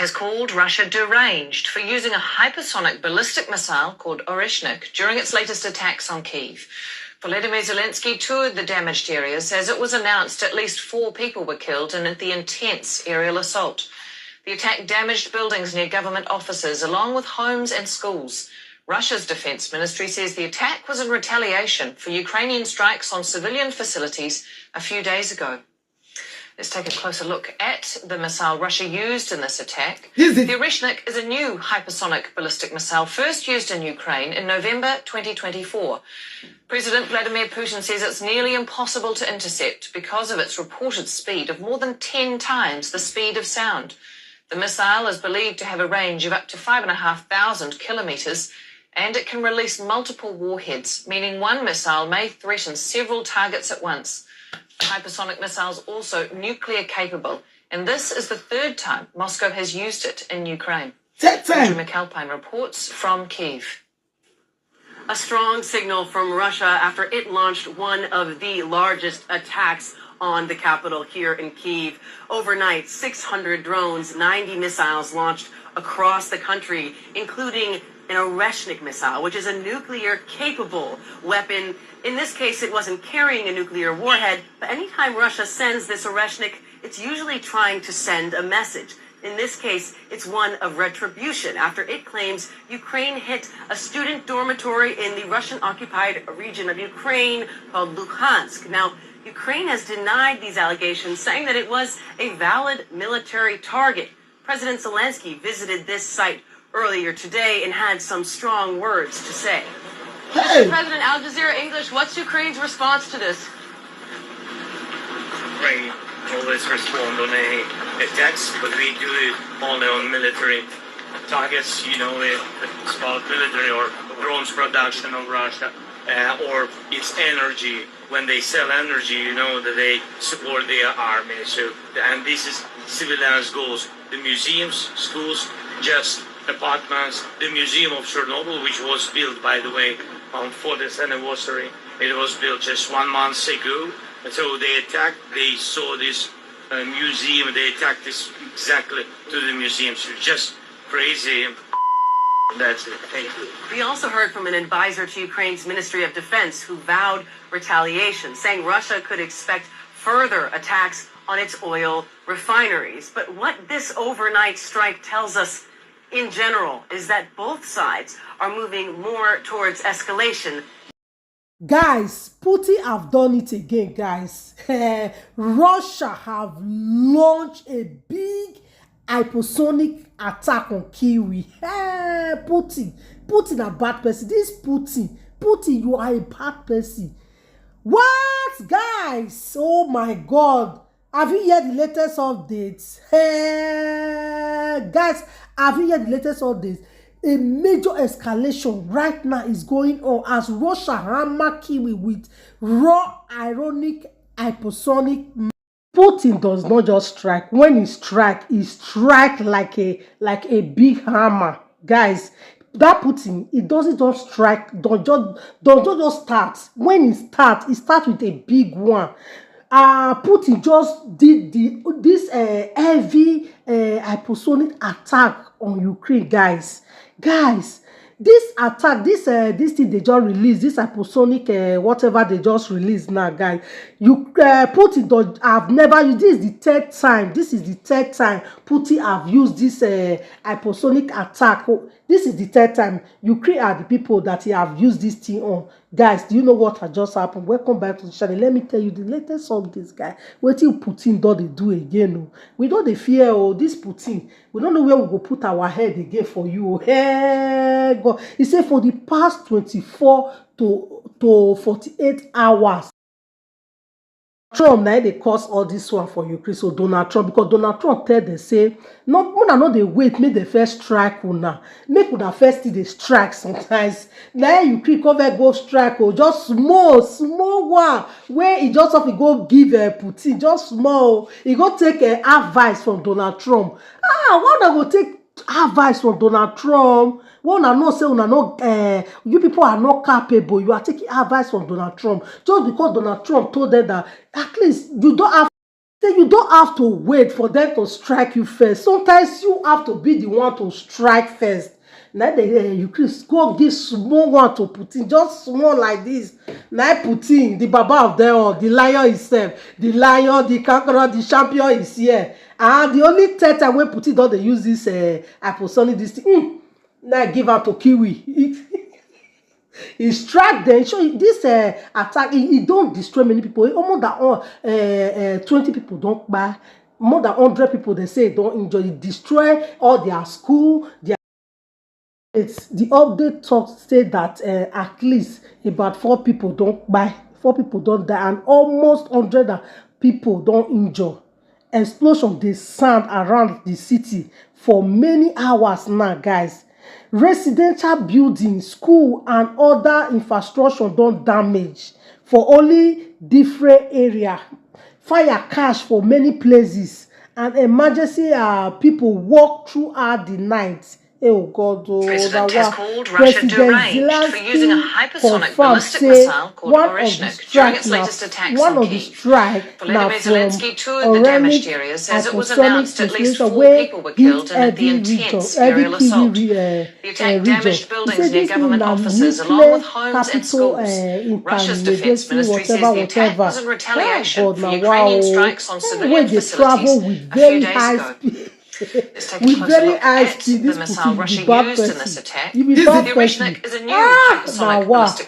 has called Russia deranged for using a hypersonic ballistic missile called Oreshnik during its latest attacks on Kyiv. Volodymyr Zelensky toured the damaged areas as it was announced at least 4 people were killed in the intense aerial assault. The attack damaged buildings near government offices along with homes and schools. Russia's defense ministry says the attack was in retaliation for Ukrainian strikes on civilian facilities a few days ago. Let's take a closer look at the missile Russia used in this attack. The Oreshnik is a new hypersonic ballistic missile first used in Ukraine in November 2024. President Vladimir Putin says it's nearly impossible to intercept because of its reported speed of more than 10 times the speed of sound. The missile is believed to have a range of up to 5,500 kilometers, and it can release multiple warheads, meaning one missile may threaten several targets at once. Hypersonic missiles also nuclear capable, and this is the 3rd time Moscow has used it in Ukraine. Andrew McAlpine reports from Kyiv. A strong signal from Russia after it launched one of the largest attacks on the capital here in Kyiv. Overnight, 600 drones, 90 missiles launched across the country, including an Oreshnik missile, which is a nuclear-capable weapon. In this case, it wasn't carrying a nuclear warhead, but anytime Russia sends this Oreshnik, it's usually trying to send a message. In this case, it's one of retribution after it claims Ukraine hit a student dormitory in the Russian-occupied region of Ukraine called Luhansk. Now, Ukraine has denied these allegations, saying that it was a valid military target. President Zelensky visited this site earlier today and had some strong words to say. Hey. Mr. President, Al Jazeera English, what's Ukraine's response to this? Ukraine always respond on any attacks, but we do it only on military targets. You know, it's about military or drones production of Russia, or its energy. When they sell energy, you know that they support their army. So, and this is civilians' goals. The museums, schools, just apartments. The Museum of Chernobyl, which was built, by the way, on 40th anniversary. It was built just 1 month ago. And so they attacked, they saw this museum, they attacked this exactly to the museum. So just crazy. That's it. Thank you. We also heard from an advisor to Ukraine's Ministry of Defense who vowed retaliation, saying Russia could expect further attacks on its oil refineries. But what this overnight strike tells us in general is that both sides are moving more towards escalation. Guys, Putin have done it again, guys. Russia have launched a big hypersonic attack on Kyiv. Putin a bad person. This Putin, you are a bad person. What, guys? Oh my God. Have you heard the latest updates? Guys, have you heard the latest updates? A major escalation right now is going on as Russia hammer Kyiv with raw, ironic, hypersonic. Putin does not just strike. When he strike like a big hammer. Guys, that Putin, it doesn't just strike, don't just start. When he starts with a big one. Putin just did this heavy hypersonic attack on Ukraine, guys. This attack, this thing they just released, this hypersonic whatever they just released now, guys. Putin have never used. This is the 3rd time. This is the 3rd time Putin have used this hypersonic attack. This is the 3rd time. Ukraine are the people that he have used this thing on. Guys, do you know what had just happened? Welcome back to the channel. Let me tell you the latest updates, guys. What till Putin do again? Oh. We don't fear this Putin. We don't know where we go put our head again for you. Hey, God. He said for the past 24 to 48 hours. Trump now they cause all this one for Ukraine. So Donald Trump, because Donald Trump tell them say, no they wait, make the first strike una. Make una first the strike sometimes. Now Ukraine cover go strike or just small one where he just have to go give Putin just small. He go take advice from Donald Trump. Why not go take advice from Donald Trump? One I know say una no you people are not capable. You are taking advice from Donald Trump just because Donald Trump told them that at least you don't have Then you don't have to wait for them to strike you first. Sometimes you have to be the one to strike first. Now you Chris go give small one to Putin, just small like this. Now Putin, the baba of them all, the lion himself, the lion, the conqueror, the champion is here. And the only third time when Putin don't they use this hypersonic this thing, now give out to Kyiv. He strike them. So this attack, it don't destroy many people. More than 20 people don't buy. More than 100 people they say don't enjoy. It destroy all their school. It's the update talk say that at least about 4 people don't buy. 4 people don't die, and almost 100 people don't injure. Explosion they sound around the city for many hours now, guys. Residential buildings, school, and other infrastructure don't damage for only different area. Fire catch for many places, and emergency people walk throughout the night. Oh God, President has called Russia deranged for using a hypersonic ballistic missile called Oreshnik during its latest attacks on Kyiv. Volodymyr Zelensky toured the damaged area, says it was announced at least 4 people were killed in the intense aerial assault. The attack damaged buildings near government offices along with homes and schools. Russia's defense ministry says the attack was in retaliation for Ukrainian strikes on civilian facilities a few days ago. Let's take a closer look at the missile Russia used in this attack. The Oreshnik is a new hypersonic ballistic